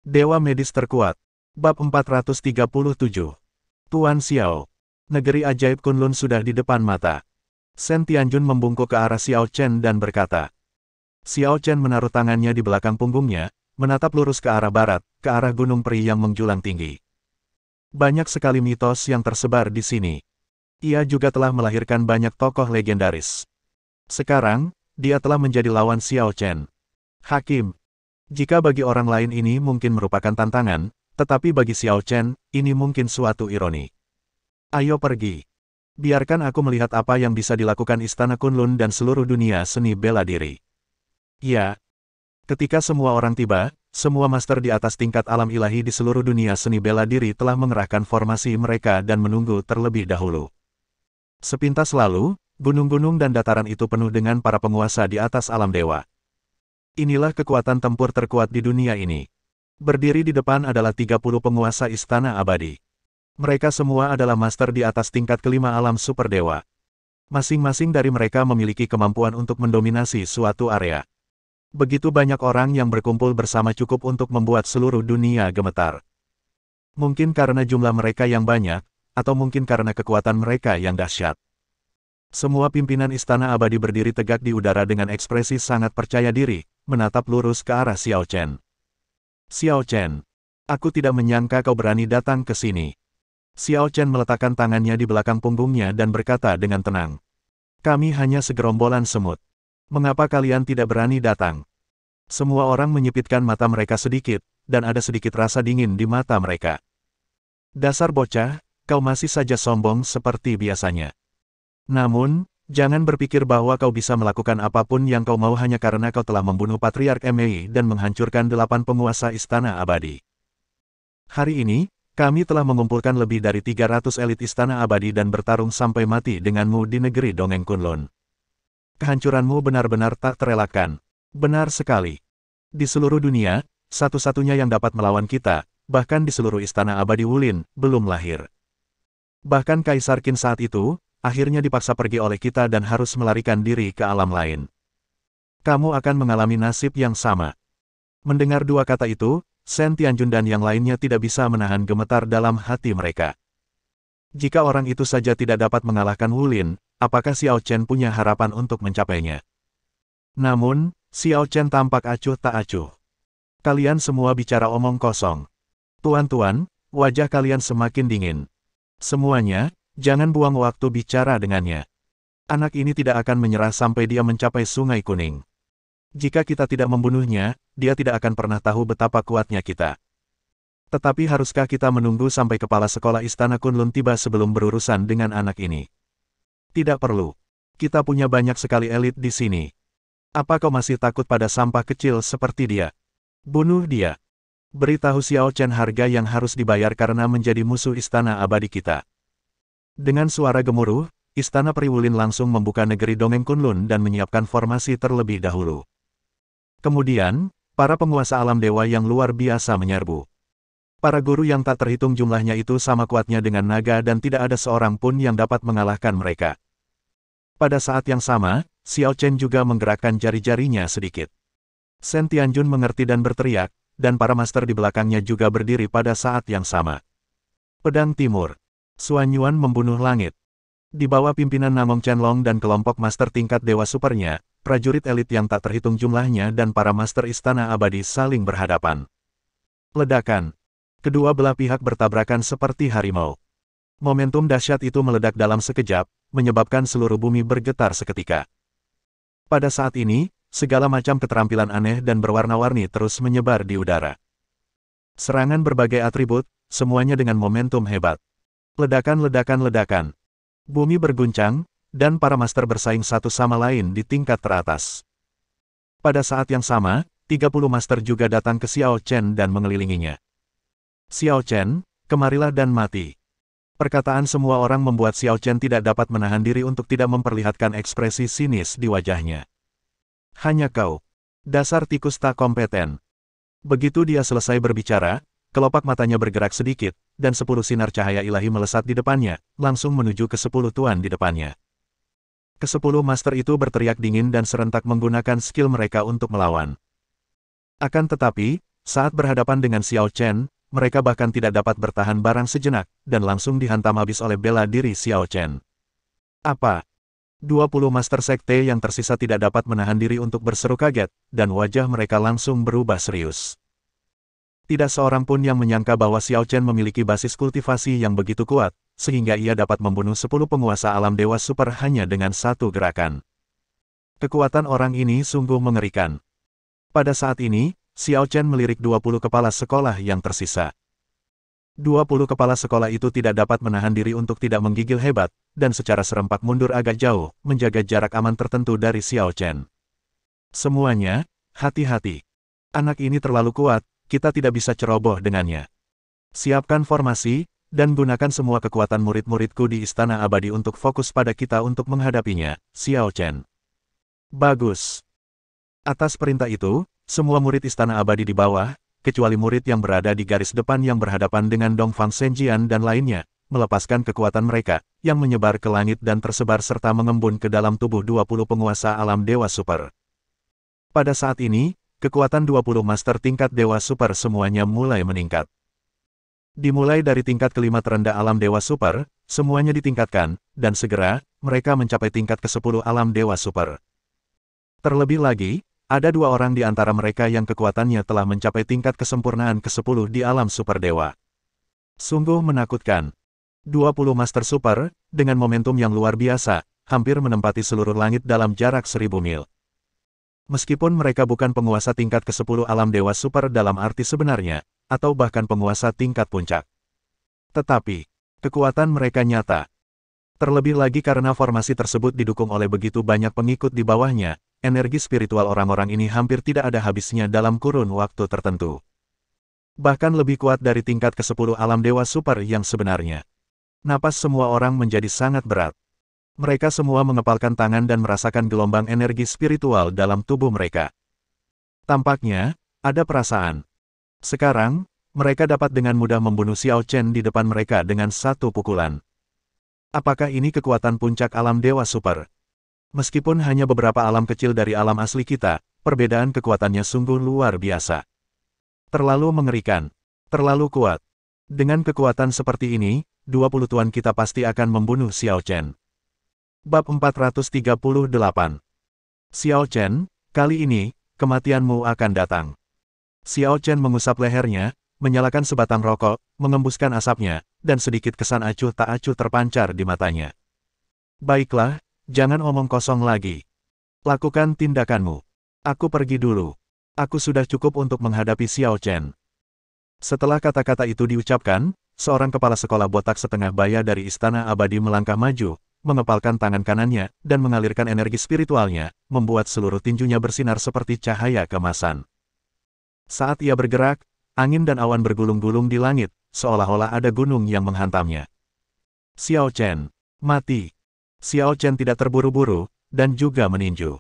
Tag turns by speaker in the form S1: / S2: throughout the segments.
S1: Dewa Medis Terkuat. Bab 437. Tuan Xiao. Negeri ajaib Kunlun sudah di depan mata. Shen Tianjun membungkuk ke arah Xiao Chen dan berkata. Xiao Chen menaruh tangannya di belakang punggungnya, menatap lurus ke arah barat, ke arah gunung peri yang menjulang tinggi. Banyak sekali mitos yang tersebar di sini. Ia juga telah melahirkan banyak tokoh legendaris. Sekarang, dia telah menjadi lawan Xiao Chen. Hakim. Jika bagi orang lain ini mungkin merupakan tantangan, tetapi bagi Xiao Chen, ini mungkin suatu ironi. Ayo pergi. Biarkan aku melihat apa yang bisa dilakukan Istana Kunlun dan seluruh dunia seni bela diri. Ya. Ketika semua orang tiba, semua master di atas tingkat alam ilahi di seluruh dunia seni bela diri telah mengerahkan formasi mereka dan menunggu terlebih dahulu. Sepintas lalu, gunung-gunung dan dataran itu penuh dengan para penguasa di atas alam dewa. Inilah kekuatan tempur terkuat di dunia ini. Berdiri di depan adalah 30 penguasa istana abadi. Mereka semua adalah master di atas tingkat kelima alam super dewa. Masing-masing dari mereka memiliki kemampuan untuk mendominasi suatu area. Begitu banyak orang yang berkumpul bersama cukup untuk membuat seluruh dunia gemetar. Mungkin karena jumlah mereka yang banyak, atau mungkin karena kekuatan mereka yang dahsyat. Semua pimpinan istana abadi berdiri tegak di udara dengan ekspresi sangat percaya diri, menatap lurus ke arah Xiao Chen. Xiao Chen, aku tidak menyangka kau berani datang ke sini. Xiao Chen meletakkan tangannya di belakang punggungnya dan berkata dengan tenang. Kami hanya segerombolan semut. Mengapa kalian tidak berani datang? Semua orang menyipitkan mata mereka sedikit, dan ada sedikit rasa dingin di mata mereka. Dasar bocah, kau masih saja sombong seperti biasanya. Namun, jangan berpikir bahwa kau bisa melakukan apapun yang kau mau hanya karena kau telah membunuh Patriark Mei dan menghancurkan 8 penguasa istana abadi. Hari ini, kami telah mengumpulkan lebih dari 300 elit istana abadi dan bertarung sampai mati denganmu di negeri Dongeng Kunlun. Kehancuranmu benar-benar tak terelakkan. Benar sekali. Di seluruh dunia, satu-satunya yang dapat melawan kita, bahkan di seluruh istana abadi Wulin, belum lahir. Bahkan Kaisar Qin saat itu, akhirnya dipaksa pergi oleh kita dan harus melarikan diri ke alam lain. Kamu akan mengalami nasib yang sama. Mendengar dua kata itu, Shen Tianjun dan yang lainnya tidak bisa menahan gemetar dalam hati mereka. Jika orang itu saja tidak dapat mengalahkan Wulin, apakah Xiao Chen punya harapan untuk mencapainya? Namun, Xiao Chen tampak acuh tak acuh. Kalian semua bicara omong kosong. Tuan-tuan, wajah kalian semakin dingin. Semuanya, jangan buang waktu bicara dengannya. Anak ini tidak akan menyerah sampai dia mencapai Sungai Kuning. Jika kita tidak membunuhnya, dia tidak akan pernah tahu betapa kuatnya kita. Tetapi haruskah kita menunggu sampai kepala sekolah Istana Kunlun tiba sebelum berurusan dengan anak ini? Tidak perlu. Kita punya banyak sekali elit di sini. Apa kau masih takut pada sampah kecil seperti dia? Bunuh dia. Beritahu Xiao Chen harga yang harus dibayar karena menjadi musuh istana abadi kita. Dengan suara gemuruh, Istana Peri Wulin langsung membuka negeri Dongeng Kunlun dan menyiapkan formasi terlebih dahulu. Kemudian, para penguasa alam dewa yang luar biasa menyerbu. Para guru yang tak terhitung jumlahnya itu sama kuatnya dengan naga dan tidak ada seorang pun yang dapat mengalahkan mereka. Pada saat yang sama, Xiao Chen juga menggerakkan jari-jarinya sedikit. Shen Tianjun mengerti dan berteriak, dan para master di belakangnya juga berdiri pada saat yang sama. Pedang Timur. Xuan Yuan membunuh langit. Di bawah pimpinan Namong Chenlong dan kelompok master tingkat dewa supernya, prajurit elit yang tak terhitung jumlahnya dan para master istana abadi saling berhadapan. Ledakan. Kedua belah pihak bertabrakan seperti harimau. Momentum dahsyat itu meledak dalam sekejap, menyebabkan seluruh bumi bergetar seketika. Pada saat ini, segala macam keterampilan aneh dan berwarna-warni terus menyebar di udara. Serangan berbagai atribut, semuanya dengan momentum hebat. Ledakan-ledakan-ledakan. Bumi berguncang, dan para master bersaing satu sama lain di tingkat teratas. Pada saat yang sama, 30 master juga datang ke Xiao Chen dan mengelilinginya. Xiao Chen, kemarilah dan mati. Perkataan semua orang membuat Xiao Chen tidak dapat menahan diri untuk tidak memperlihatkan ekspresi sinis di wajahnya. Hanya kau. Dasar tikus tak kompeten. Begitu dia selesai berbicara, kelopak matanya bergerak sedikit, dan 10 sinar cahaya ilahi melesat di depannya, langsung menuju ke 10 tuan di depannya. Ke-10 master itu berteriak dingin dan serentak menggunakan skill mereka untuk melawan. Akan tetapi, Saat berhadapan dengan Xiao Chen, mereka bahkan tidak dapat bertahan barang sejenak, dan langsung dihantam habis oleh bela diri Xiao Chen. Apa? 20 Master Sekte yang tersisa tidak dapat menahan diri untuk berseru kaget, dan wajah mereka langsung berubah serius. Tidak seorang pun yang menyangka bahwa Xiao Chen memiliki basis kultivasi yang begitu kuat, sehingga ia dapat membunuh 10 penguasa alam dewa super hanya dengan satu gerakan. Kekuatan orang ini sungguh mengerikan. Pada saat ini, Xiao Chen melirik 20 kepala sekolah yang tersisa. 20 kepala sekolah itu tidak dapat menahan diri untuk tidak menggigil hebat, dan secara serempak mundur agak jauh, menjaga jarak aman tertentu dari Xiao Chen. Semuanya, hati-hati. Anak ini terlalu kuat, kita tidak bisa ceroboh dengannya. Siapkan formasi, dan gunakan semua kekuatan murid-muridku di Istana Abadi untuk fokus pada kita untuk menghadapinya, Xiao Chen. Bagus. Atas perintah itu, semua murid Istana Abadi di bawah, kecuali murid yang berada di garis depan yang berhadapan dengan Dongfang Zhenjian dan lainnya, melepaskan kekuatan mereka, yang menyebar ke langit dan tersebar serta mengembun ke dalam tubuh 20 penguasa alam Dewa Super. Pada saat ini, kekuatan 20 master tingkat Dewa Super semuanya mulai meningkat. Dimulai dari tingkat kelima terendah alam Dewa Super, semuanya ditingkatkan, dan segera, mereka mencapai tingkat ke-10 alam Dewa Super. Terlebih lagi, ada 2 orang di antara mereka yang kekuatannya telah mencapai tingkat kesempurnaan ke-10 di alam Super Dewa. Sungguh menakutkan. 20 Master Super, dengan momentum yang luar biasa, hampir menempati seluruh langit dalam jarak 1000 mil. Meskipun mereka bukan penguasa tingkat ke-10 alam Dewa Super dalam arti sebenarnya, atau bahkan penguasa tingkat puncak. Tetapi, kekuatan mereka nyata. Terlebih lagi karena formasi tersebut didukung oleh begitu banyak pengikut di bawahnya, energi spiritual orang-orang ini hampir tidak ada habisnya dalam kurun waktu tertentu. Bahkan lebih kuat dari tingkat ke-10 alam Dewa Super yang sebenarnya. Napas semua orang menjadi sangat berat. Mereka semua mengepalkan tangan dan merasakan gelombang energi spiritual dalam tubuh mereka. Tampaknya, ada perasaan. Sekarang, mereka dapat dengan mudah membunuh Xiao Chen di depan mereka dengan satu pukulan. Apakah ini kekuatan puncak alam Dewa Super? Meskipun hanya beberapa alam kecil dari alam asli kita, perbedaan kekuatannya sungguh luar biasa. Terlalu mengerikan. Terlalu kuat. Dengan kekuatan seperti ini, 20 tuan kita pasti akan membunuh Xiao Chen. Bab 438. Xiao Chen, kali ini, kematianmu akan datang. Xiao Chen mengusap lehernya, menyalakan sebatang rokok, mengembuskan asapnya, dan sedikit kesan acuh tak acuh terpancar di matanya. Baiklah, jangan omong kosong lagi. Lakukan tindakanmu. Aku pergi dulu. Aku sudah cukup untuk menghadapi Xiao Chen. Setelah kata-kata itu diucapkan, seorang kepala sekolah botak setengah baya dari Istana Abadi melangkah maju, mengepalkan tangan kanannya, dan mengalirkan energi spiritualnya, membuat seluruh tinjunya bersinar seperti cahaya kemasan. Saat ia bergerak, angin dan awan bergulung-gulung di langit, seolah-olah ada gunung yang menghantamnya. Xiao Chen, mati. Xiao Chen tidak terburu-buru, dan juga meninju.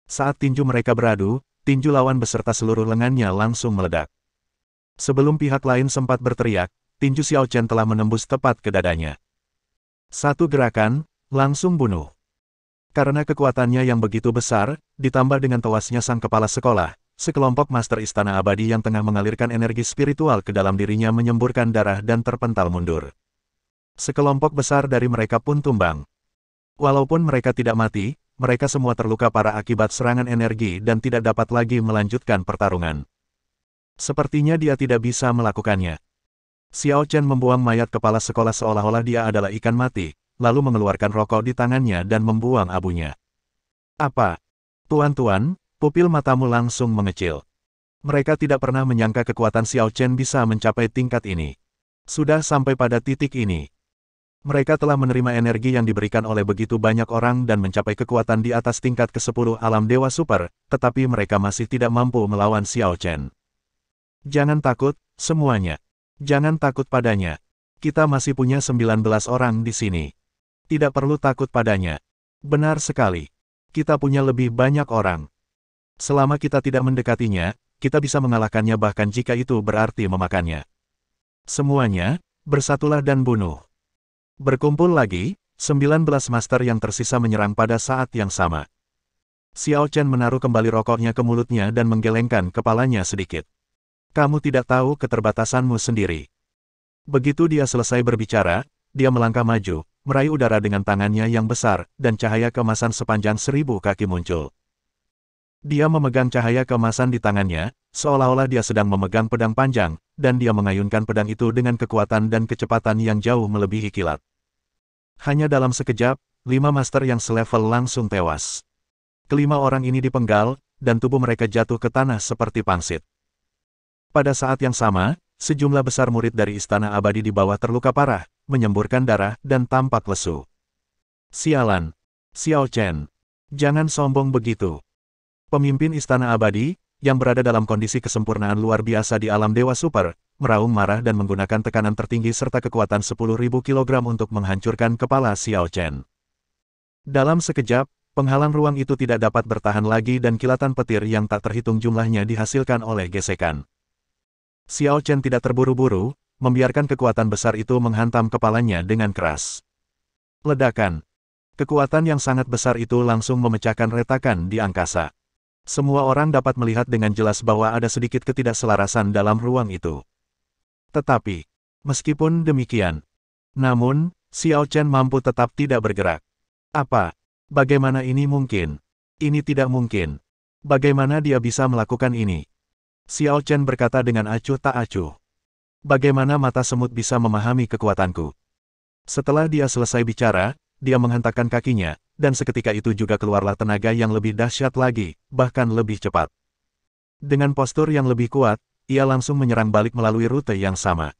S1: Saat tinju mereka beradu, tinju lawan beserta seluruh lengannya langsung meledak. Sebelum pihak lain sempat berteriak, tinju Xiao Chen telah menembus tepat ke dadanya. Satu gerakan, langsung bunuh. Karena kekuatannya yang begitu besar, ditambah dengan tewasnya sang kepala sekolah, sekelompok Master Istana Abadi yang tengah mengalirkan energi spiritual ke dalam dirinya menyemburkan darah dan terpental mundur. Sekelompok besar dari mereka pun tumbang. Walaupun mereka tidak mati, mereka semua terluka parah akibat serangan energi dan tidak dapat lagi melanjutkan pertarungan. Sepertinya dia tidak bisa melakukannya. Xiao Chen membuang mayat kepala sekolah seolah-olah dia adalah ikan mati, lalu mengeluarkan rokok di tangannya dan membuang abunya. Apa? Tuan-tuan, pupil matamu langsung mengecil. Mereka tidak pernah menyangka kekuatan Xiao Chen bisa mencapai tingkat ini. Sudah sampai pada titik ini. Mereka telah menerima energi yang diberikan oleh begitu banyak orang dan mencapai kekuatan di atas tingkat ke-10 alam Dewa Super, tetapi mereka masih tidak mampu melawan Xiao Chen. Jangan takut, semuanya. Jangan takut padanya. Kita masih punya 19 orang di sini. Tidak perlu takut padanya. Benar sekali. Kita punya lebih banyak orang. Selama kita tidak mendekatinya, kita bisa mengalahkannya bahkan jika itu berarti memakannya. Semuanya, bersatulah dan bunuh. Berkumpul lagi, 19 master yang tersisa menyerang pada saat yang sama. Xiao Chen menaruh kembali rokoknya ke mulutnya dan menggelengkan kepalanya sedikit. Kamu tidak tahu keterbatasanmu sendiri. Begitu dia selesai berbicara, dia melangkah maju, meraih udara dengan tangannya yang besar, dan cahaya keemasan sepanjang 1000 kaki muncul. Dia memegang cahaya keemasan di tangannya, seolah-olah dia sedang memegang pedang panjang, dan dia mengayunkan pedang itu dengan kekuatan dan kecepatan yang jauh melebihi kilat. Hanya dalam sekejap, 5 master yang selevel langsung tewas. Kelima orang ini dipenggal, dan tubuh mereka jatuh ke tanah seperti pangsit. Pada saat yang sama, sejumlah besar murid dari Istana Abadi di bawah terluka parah, menyemburkan darah, dan tampak lesu. Sialan! Xiao Chen! Jangan sombong begitu. Pemimpin Istana Abadi, yang berada dalam kondisi kesempurnaan luar biasa di alam Dewa Super, meraung marah dan menggunakan tekanan tertinggi serta kekuatan 10.000 kg untuk menghancurkan kepala Xiao Chen. Dalam sekejap, penghalang ruang itu tidak dapat bertahan lagi dan kilatan petir yang tak terhitung jumlahnya dihasilkan oleh gesekan. Xiao Chen tidak terburu-buru, membiarkan kekuatan besar itu menghantam kepalanya dengan keras. Ledakan. Kekuatan yang sangat besar itu langsung memecahkan retakan di angkasa. Semua orang dapat melihat dengan jelas bahwa ada sedikit ketidakselarasan dalam ruang itu. Tetapi, meskipun demikian, namun, Xiao Chen mampu tetap tidak bergerak. Apa? Bagaimana ini mungkin? Ini tidak mungkin. Bagaimana dia bisa melakukan ini? Xiao Chen berkata dengan acuh tak acuh. Bagaimana mata semut bisa memahami kekuatanku? Setelah dia selesai bicara, dia menghentakkan kakinya, dan seketika itu juga keluarlah tenaga yang lebih dahsyat lagi, bahkan lebih cepat. Dengan postur yang lebih kuat, ia langsung menyerang balik melalui rute yang sama.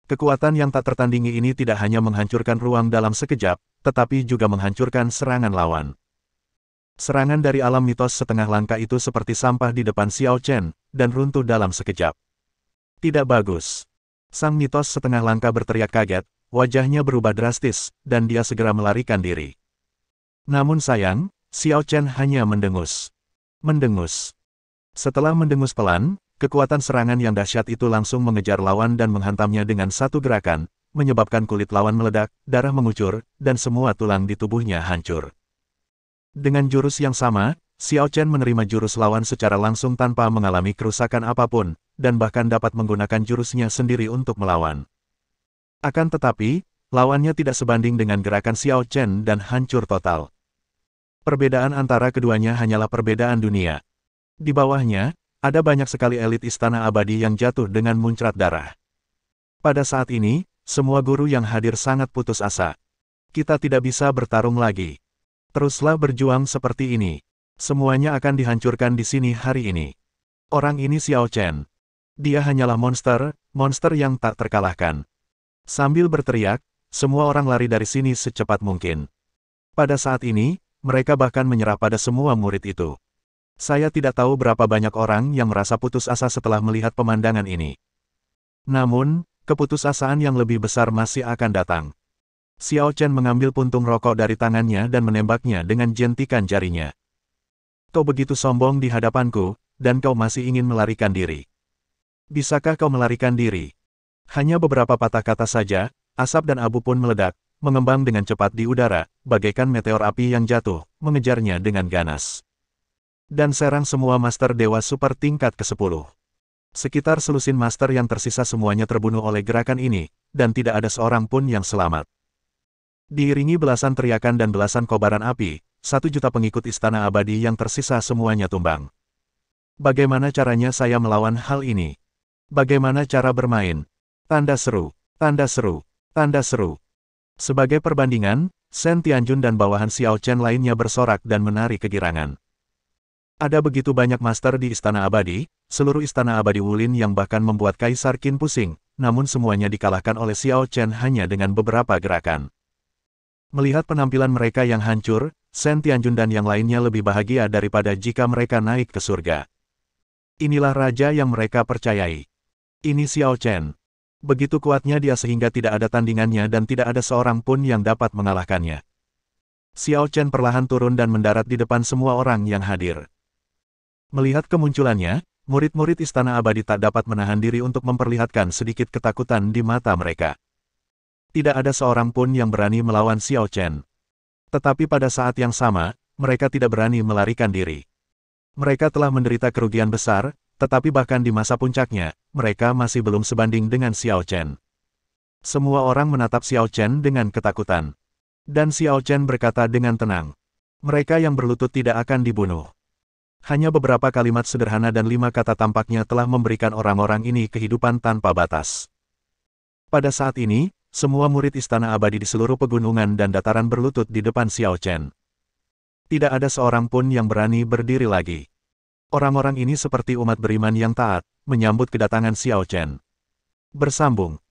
S1: Kekuatan yang tak tertandingi ini tidak hanya menghancurkan ruang dalam sekejap, tetapi juga menghancurkan serangan lawan. Serangan dari alam mitos setengah langkah itu seperti sampah di depan Xiao Chen, dan runtuh dalam sekejap. Tidak bagus. Sang mitos setengah langkah berteriak kaget, wajahnya berubah drastis, dan dia segera melarikan diri. Namun sayang, Xiao Chen hanya mendengus. Mendengus. Setelah mendengus pelan, kekuatan serangan yang dahsyat itu langsung mengejar lawan dan menghantamnya dengan satu gerakan, menyebabkan kulit lawan meledak, darah mengucur, dan semua tulang di tubuhnya hancur. Dengan jurus yang sama, Xiao Chen menerima jurus lawan secara langsung tanpa mengalami kerusakan apapun, dan bahkan dapat menggunakan jurusnya sendiri untuk melawan. Akan tetapi, lawannya tidak sebanding dengan gerakan Xiao Chen dan hancur total. Perbedaan antara keduanya hanyalah perbedaan dunia. Di bawahnya, ada banyak sekali elit Istana Abadi yang jatuh dengan muncrat darah. Pada saat ini, semua guru yang hadir sangat putus asa. Kita tidak bisa bertarung lagi. Teruslah berjuang seperti ini. Semuanya akan dihancurkan di sini hari ini. Orang ini Xiao Chen. Dia hanyalah monster, monster yang tak terkalahkan. Sambil berteriak, semua orang lari dari sini secepat mungkin. Pada saat ini, mereka bahkan menyerah pada semua murid itu. Saya tidak tahu berapa banyak orang yang merasa putus asa setelah melihat pemandangan ini. Namun, keputusasaan yang lebih besar masih akan datang. Xiao Chen mengambil puntung rokok dari tangannya dan menembaknya dengan jentikan jarinya. Kau begitu sombong di hadapanku, dan kau masih ingin melarikan diri. Bisakah kau melarikan diri? Hanya beberapa patah kata saja, asap dan abu pun meledak, mengembang dengan cepat di udara, bagaikan meteor api yang jatuh, mengejarnya dengan ganas. Dan serang semua master dewa super tingkat ke-10. Sekitar selusin master yang tersisa semuanya terbunuh oleh gerakan ini, dan tidak ada seorang pun yang selamat. Diiringi belasan teriakan dan belasan kobaran api, 1.000.000 pengikut Istana Abadi yang tersisa semuanya tumbang. Bagaimana caranya saya melawan hal ini? Bagaimana cara bermain? Tanda seru, tanda seru, tanda seru. Sebagai perbandingan, Shen Tianjun dan bawahan Xiao Chen lainnya bersorak dan menari kegirangan. Ada begitu banyak master di Istana Abadi, seluruh Istana Abadi Wulin yang bahkan membuat Kaisar Qin pusing, namun semuanya dikalahkan oleh Xiao Chen hanya dengan beberapa gerakan. Melihat penampilan mereka yang hancur, Shen Tianjun dan yang lainnya lebih bahagia daripada jika mereka naik ke surga. Inilah raja yang mereka percayai. Ini Xiao Chen. Begitu kuatnya dia sehingga tidak ada tandingannya dan tidak ada seorang pun yang dapat mengalahkannya. Xiao Chen perlahan turun dan mendarat di depan semua orang yang hadir. Melihat kemunculannya, murid-murid Istana Abadi tak dapat menahan diri untuk memperlihatkan sedikit ketakutan di mata mereka. Tidak ada seorang pun yang berani melawan Xiao Chen. Tetapi pada saat yang sama, mereka tidak berani melarikan diri. Mereka telah menderita kerugian besar, Tetapi bahkan di masa puncaknya, mereka masih belum sebanding dengan Xiao Chen. Semua orang menatap Xiao Chen dengan ketakutan. Dan Xiao Chen berkata dengan tenang. Mereka yang berlutut tidak akan dibunuh. Hanya beberapa kalimat sederhana dan 5 kata tampaknya telah memberikan orang-orang ini kehidupan tanpa batas. Pada saat ini, semua murid Istana Abadi di seluruh pegunungan dan dataran berlutut di depan Xiao Chen. Tidak ada seorang pun yang berani berdiri lagi. Orang-orang ini seperti umat beriman yang taat, menyambut kedatangan Xiao Chen. Bersambung.